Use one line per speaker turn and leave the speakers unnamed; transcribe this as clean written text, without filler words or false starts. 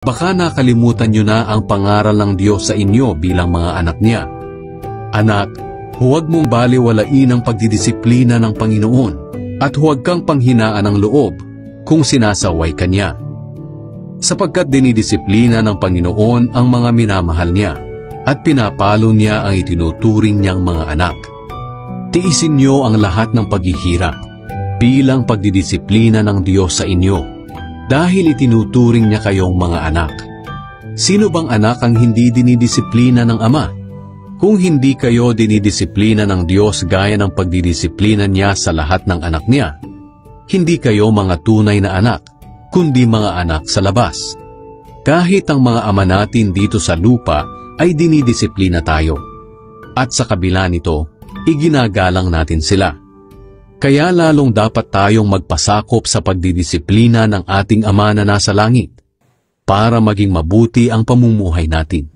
Baka nakalimutan nyo na ang pangaral ng Diyos sa inyo bilang mga anak niya. Anak, huwag mong baliwalain ang pagdidisiplina ng Panginoon at huwag kang panghinaan ng loob kung sinasaway ka niya. Sapagkat dinidisiplina ng Panginoon ang mga minamahal niya at pinapalo niya ang itinuturing niyang mga anak. Tiisin niyo ang lahat ng paghihirap bilang pagdidisiplina ng Diyos sa inyo dahil itinuturing niya kayong mga anak. Sino bang anak ang hindi dinidisiplina ng Ama? Kung hindi kayo dinidisiplina ng Diyos gaya ng pagdidisiplina niya sa lahat ng anak niya, hindi kayo mga tunay na anak, kundi mga anak sa labas. Kahit ang mga ama natin dito sa lupa ay dinidisiplina tayo. At sa kabila nito, iginagalang natin sila. Kaya lalong dapat tayong magpasakop sa pagdidisiplina ng ating Ama na nasa langit para maging mabuti ang pamumuhay natin.